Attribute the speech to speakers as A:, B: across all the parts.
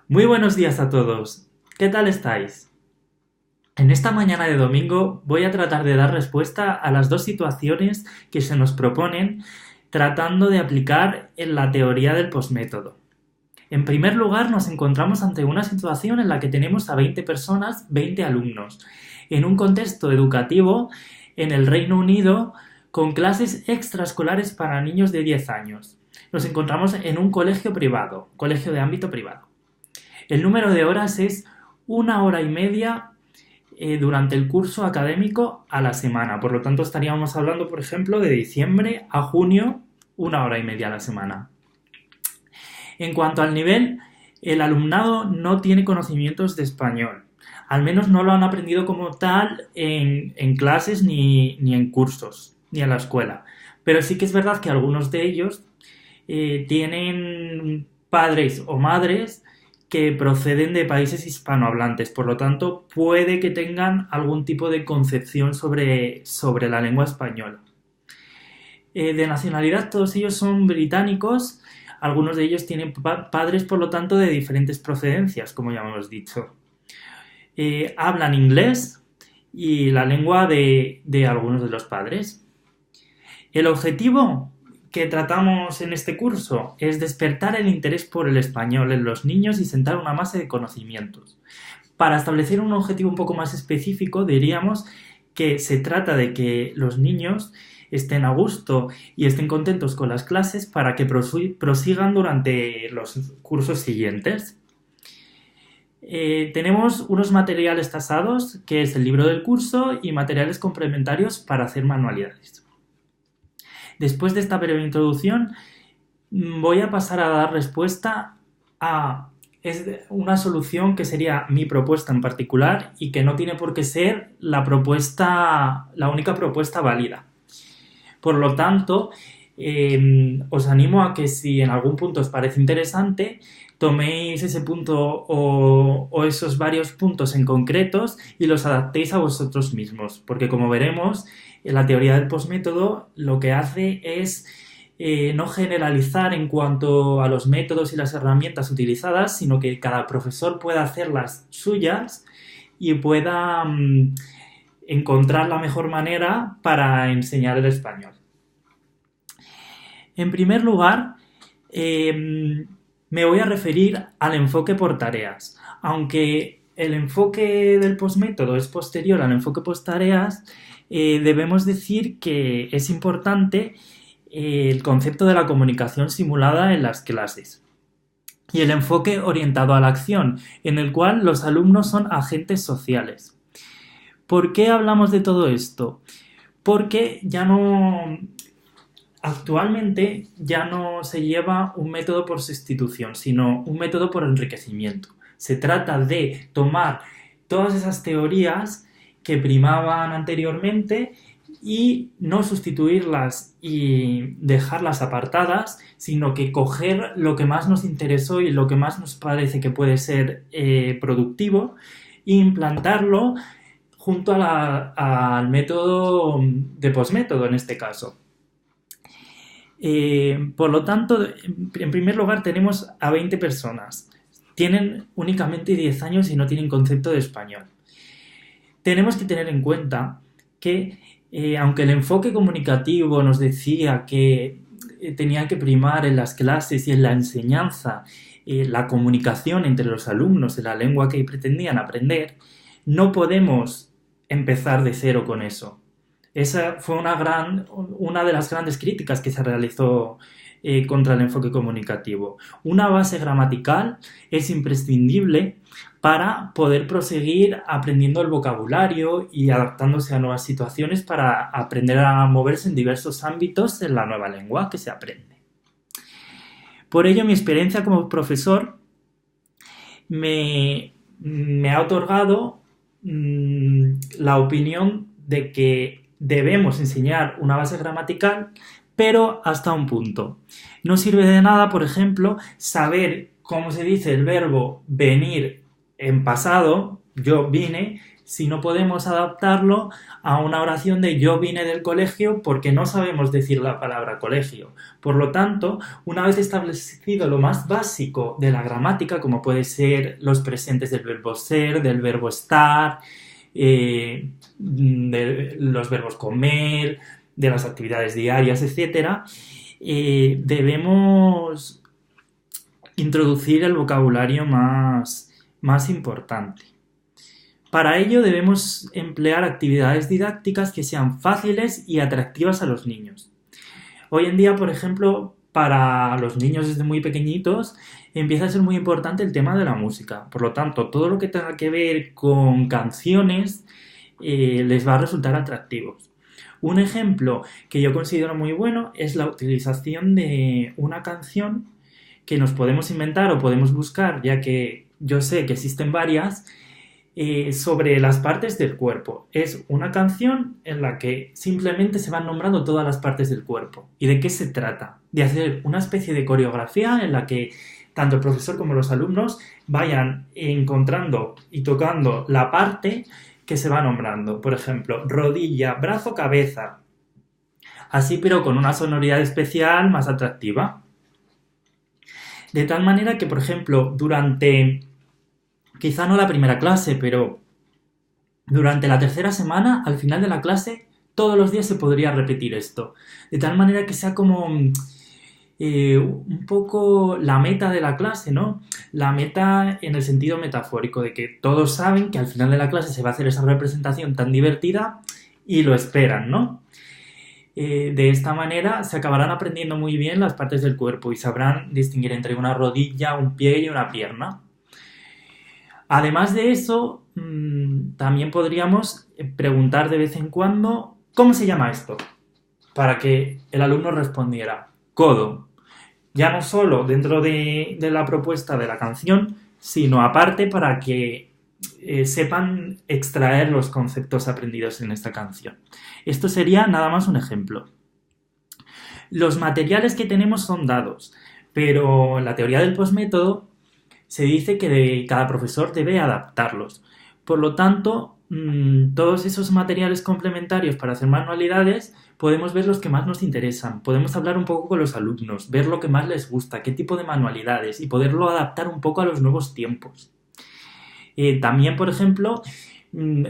A: Muy buenos días a todos. ¿Qué tal estáis? En esta mañana de domingo voy a tratar de dar respuesta a las dos situaciones que se nos proponen tratando de aplicar en la teoría del posmétodo. En primer lugar, nos encontramos ante una situación en la que tenemos a 20 personas, 20 alumnos, en un contexto educativo en el Reino Unido con clases extraescolares para niños de 10 años. Nos encontramos en un colegio privado, colegio de ámbito privado. El número de horas es 1 hora y media durante el curso académico a la semana. Por lo tanto, estaríamos hablando, por ejemplo, de diciembre a junio, 1 hora y media a la semana. En cuanto al nivel, el alumnado no tiene conocimientos de español. Al menos no lo han aprendido como tal en clases ni en cursos, ni en la escuela. Pero sí que es verdad que algunos de ellos tienen padres o madres que proceden de países hispanohablantes, por lo tanto puede que tengan algún tipo de concepción sobre la lengua española. De nacionalidad todos ellos son británicos, algunos de ellos tienen padres por lo tanto de diferentes procedencias, como ya hemos dicho. Hablan inglés y la lengua de algunos de los padres. El objetivo que tratamos en este curso es despertar el interés por el español en los niños y sentar una base de conocimientos. Para establecer un objetivo un poco más específico, diríamos que se trata de que los niños estén a gusto y estén contentos con las clases para que prosigan durante los cursos siguientes. Tenemos unos materiales tasados, que es el libro del curso, y materiales complementarios para hacer manualidades. Después de esta breve introducción, voy a pasar a dar respuesta a una solución que sería mi propuesta en particular y que no tiene por qué ser la única propuesta válida. Por lo tanto, os animo a que si en algún punto os parece interesante, toméis ese punto o esos varios puntos en concretos y los adaptéis a vosotros mismos, porque como veremos, la teoría del posmétodo lo que hace es no generalizar en cuanto a los métodos y las herramientas utilizadas, sino que cada profesor pueda hacer las suyas y pueda encontrar la mejor manera para enseñar el español. En primer lugar, me voy a referir al enfoque por tareas. Aunque el enfoque del posmétodo es posterior al enfoque por tareas, debemos decir que es importante el concepto de la comunicación simulada en las clases y el enfoque orientado a la acción, en el cual los alumnos son agentes sociales. ¿Por qué hablamos de todo esto? Porque actualmente ya no se lleva un método por sustitución, sino un método por enriquecimiento. Se trata de tomar todas esas teorías que primaban anteriormente y no sustituirlas y dejarlas apartadas, sino que coger lo que más nos interesó y lo que más nos parece que puede ser productivo e implantarlo junto al método de posmétodo en este caso. Por lo tanto, en primer lugar tenemos a 20 personas. Tienen únicamente 10 años y no tienen concepto de español. Tenemos que tener en cuenta que, aunque el enfoque comunicativo nos decía que tenía que primar en las clases y en la enseñanza la comunicación entre los alumnos en la lengua que pretendían aprender, no podemos empezar de cero con eso. Esa fue una de las grandes críticas que se realizó contra el enfoque comunicativo. Una base gramatical es imprescindible para poder proseguir aprendiendo el vocabulario y adaptándose a nuevas situaciones para aprender a moverse en diversos ámbitos en la nueva lengua que se aprende. Por ello, mi experiencia como profesor me ha otorgado la opinión de que debemos enseñar una base gramatical, pero hasta un punto. No sirve de nada, por ejemplo, saber cómo se dice el verbo venir en pasado, yo vine, si no podemos adaptarlo a una oración de yo vine del colegio porque no sabemos decir la palabra colegio. Por lo tanto, una vez establecido lo más básico de la gramática, como puede ser los presentes del verbo ser, del verbo estar, de los verbos comer, de las actividades diarias, etcétera, debemos introducir el vocabulario más importante. Para ello debemos emplear actividades didácticas que sean fáciles y atractivas a los niños. Hoy en día, por ejemplo, para los niños desde muy pequeñitos empieza a ser muy importante el tema de la música. Por lo tanto, todo lo que tenga que ver con canciones les va a resultar atractivos. Un ejemplo que yo considero muy bueno es la utilización de una canción que nos podemos inventar o podemos buscar, ya que yo sé que existen varias, sobre las partes del cuerpo. Es una canción en la que simplemente se van nombrando todas las partes del cuerpo. ¿Y de qué se trata? De hacer una especie de coreografía en la que tanto el profesor como los alumnos vayan encontrando y tocando la parte que se va nombrando. Por ejemplo, rodilla, brazo, cabeza. Así, pero con una sonoridad especial más atractiva. De tal manera que, por ejemplo, durante, quizá no la primera clase, pero durante la tercera semana, al final de la clase, todos los días se podría repetir esto. De tal manera que sea como un poco la meta de la clase, ¿no? La meta en el sentido metafórico, de que todos saben que al final de la clase se va a hacer esa representación tan divertida y lo esperan, ¿no? De esta manera se acabarán aprendiendo muy bien las partes del cuerpo y sabrán distinguir entre una rodilla, un pie y una pierna. Además de eso, también podríamos preguntar de vez en cuando ¿cómo se llama esto? Para que el alumno respondiera codo. Ya no solo dentro de la propuesta de la canción, sino aparte para que sepan extraer los conceptos aprendidos en esta canción. Esto sería nada más un ejemplo. Los materiales que tenemos son dados, pero en la teoría del postmétodo se dice que cada profesor debe adaptarlos. Por lo tanto, todos esos materiales complementarios para hacer manualidades podemos ver los que más nos interesan, podemos hablar un poco con los alumnos, ver lo que más les gusta, qué tipo de manualidades y poderlo adaptar un poco a los nuevos tiempos. También, por ejemplo,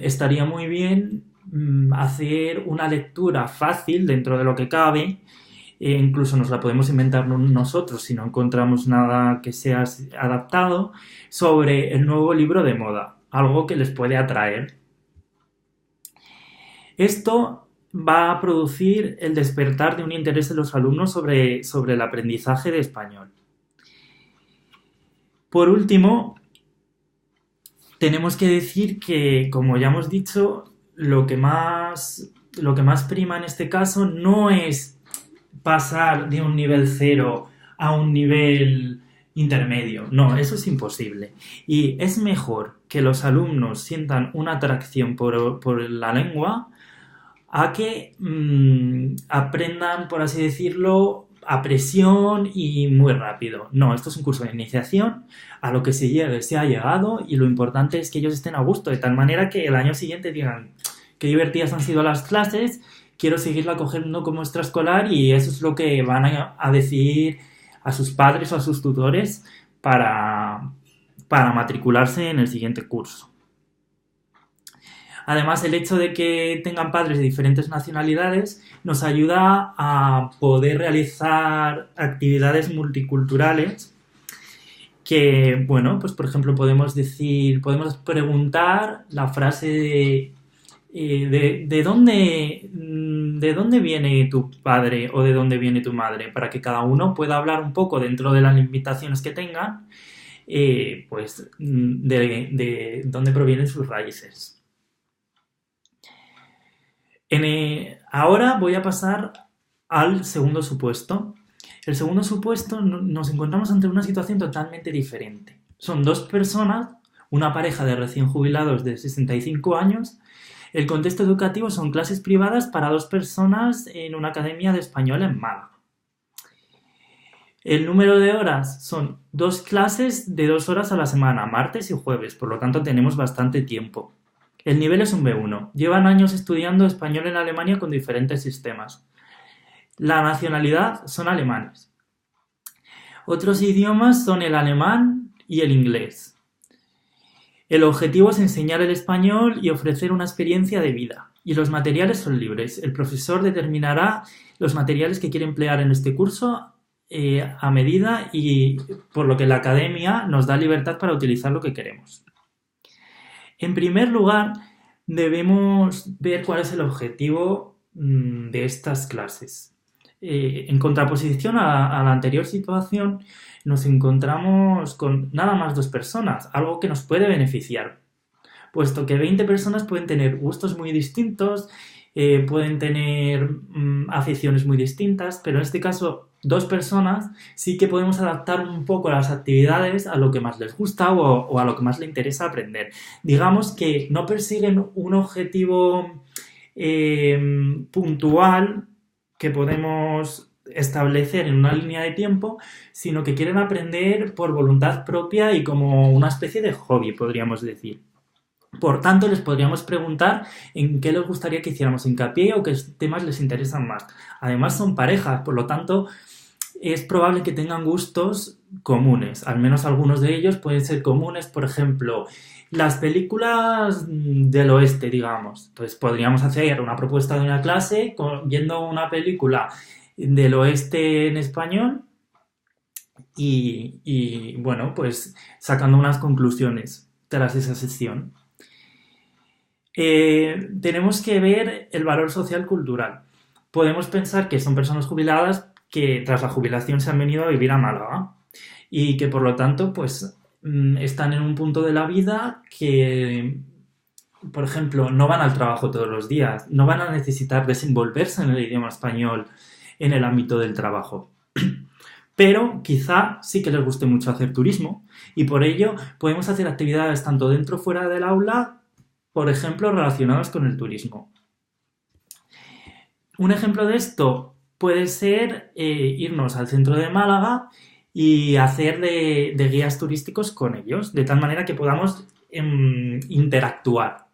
A: estaría muy bien hacer una lectura fácil dentro de lo que cabe, incluso nos la podemos inventar nosotros si no encontramos nada que sea adaptado, sobre el nuevo libro de moda, algo que les puede atraer. Esto va a producir el despertar de un interés en los alumnos sobre el aprendizaje de español. Por último, tenemos que decir que, como ya hemos dicho, lo que más prima en este caso no es pasar de un nivel 0 a un nivel intermedio. No, eso es imposible. Y es mejor que los alumnos sientan una atracción por la lengua a que aprendan, por así decirlo, a presión y muy rápido. No, esto es un curso de iniciación, a lo que se llegue se ha llegado y lo importante es que ellos estén a gusto, de tal manera que el año siguiente digan qué divertidas han sido las clases, quiero seguirla cogiendo como extraescolar y eso es lo que van a decir a sus padres o a sus tutores para matricularse en el siguiente curso. Además, el hecho de que tengan padres de diferentes nacionalidades nos ayuda a poder realizar actividades multiculturales que, bueno, pues por ejemplo podemos preguntar la frase ¿de dónde viene tu padre o de dónde viene tu madre? Para que cada uno pueda hablar un poco dentro de las limitaciones que tengan, pues de dónde provienen sus raíces. Ahora voy a pasar al segundo supuesto. El segundo supuesto nos encontramos ante una situación totalmente diferente. Son dos personas, una pareja de recién jubilados de 65 años. El contexto educativo son clases privadas para dos personas en una academia de español en Málaga. El número de horas son 2 clases de 2 horas a la semana, martes y jueves, por lo tanto tenemos bastante tiempo. El nivel es un B1. Llevan años estudiando español en Alemania con diferentes sistemas. La nacionalidad son alemanes. Otros idiomas son el alemán y el inglés. El objetivo es enseñar el español y ofrecer una experiencia de vida. Y los materiales son libres. El profesor determinará los materiales que quiere emplear en este curso a medida, y por lo que la academia nos da libertad para utilizar lo que queremos. En primer lugar, debemos ver cuál es el objetivo de estas clases. En contraposición a la anterior situación, nos encontramos con nada más 2 personas, algo que nos puede beneficiar, puesto que 20 personas pueden tener gustos muy distintos, pueden tener aficiones muy distintas, pero en este caso 2 personas sí que podemos adaptar un poco las actividades a lo que más les gusta o a lo que más les interesa aprender. Digamos que no persiguen un objetivo puntual que podemos establecer en una línea de tiempo, sino que quieren aprender por voluntad propia y como una especie de hobby, podríamos decir. Por tanto, les podríamos preguntar en qué les gustaría que hiciéramos hincapié o qué temas les interesan más. Además, son parejas, por lo tanto, es probable que tengan gustos comunes. Al menos algunos de ellos pueden ser comunes. Por ejemplo, las películas del oeste, digamos. Entonces, podríamos hacer una propuesta de una clase viendo una película del oeste en español y bueno, pues sacando unas conclusiones tras esa sesión. Tenemos que ver el valor social cultural. Podemos pensar que son personas jubiladas que tras la jubilación se han venido a vivir a Málaga y que por lo tanto pues están en un punto de la vida que, por ejemplo, no van al trabajo todos los días, no van a necesitar desenvolverse en el idioma español en el ámbito del trabajo. Pero quizá sí que les guste mucho hacer turismo y por ello podemos hacer actividades tanto dentro o fuera del aula, por ejemplo, relacionadas con el turismo. Un ejemplo de esto puede ser irnos al centro de Málaga y hacer de guías turísticos con ellos, de tal manera que podamos interactuar.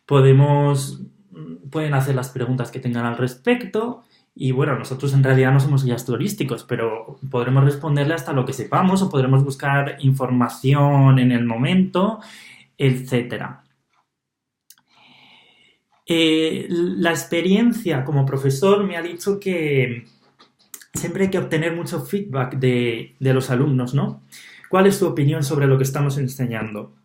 A: Pueden hacer las preguntas que tengan al respecto y bueno, nosotros en realidad no somos guías turísticos, pero podremos responderle hasta lo que sepamos o podremos buscar información en el momento, etcétera. La experiencia como profesor me ha dicho que siempre hay que obtener mucho feedback de los alumnos, ¿no? ¿Cuál es su opinión sobre lo que estamos enseñando?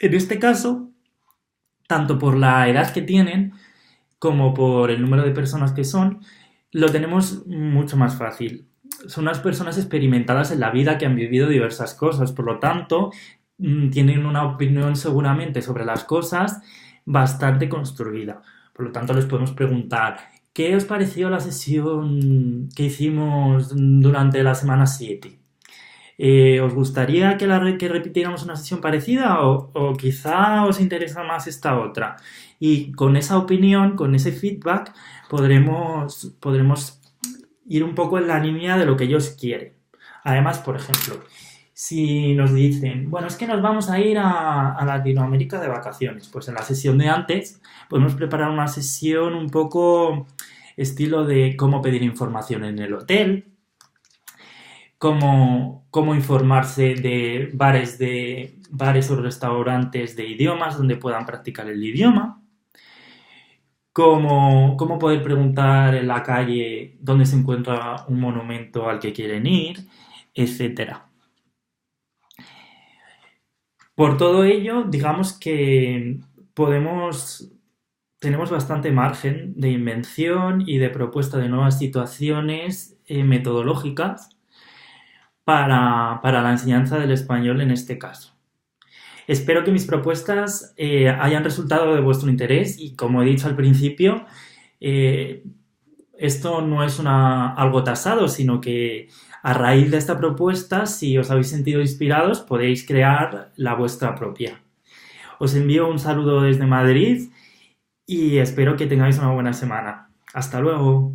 A: En este caso, tanto por la edad que tienen como por el número de personas que son, lo tenemos mucho más fácil. Son unas personas experimentadas en la vida que han vivido diversas cosas, por lo tanto, tienen una opinión seguramente sobre las cosas bastante construida. Por lo tanto, les podemos preguntar, ¿qué os pareció la sesión que hicimos durante la semana 7? ¿Os gustaría que repitiéramos una sesión parecida o quizá os interesa más esta otra? Y con esa opinión, con ese feedback, podremos ir un poco en la línea de lo que ellos quieren. Además, por ejemplo, si nos dicen, bueno, es que nos vamos a ir a Latinoamérica de vacaciones, pues en la sesión de antes podemos preparar una sesión un poco estilo de cómo pedir información en el hotel, cómo informarse de bares o restaurantes de idiomas donde puedan practicar el idioma, cómo poder preguntar en la calle dónde se encuentra un monumento al que quieren ir, etcétera. Por todo ello, digamos que tenemos bastante margen de invención y de propuesta de nuevas situaciones metodológicas para la enseñanza del español en este caso. Espero que mis propuestas hayan resultado de vuestro interés y, como he dicho al principio, esto no es algo tasado, sino que a raíz de esta propuesta, si os habéis sentido inspirados, podéis crear la vuestra propia. Os envío un saludo desde Madrid y espero que tengáis una buena semana. Hasta luego.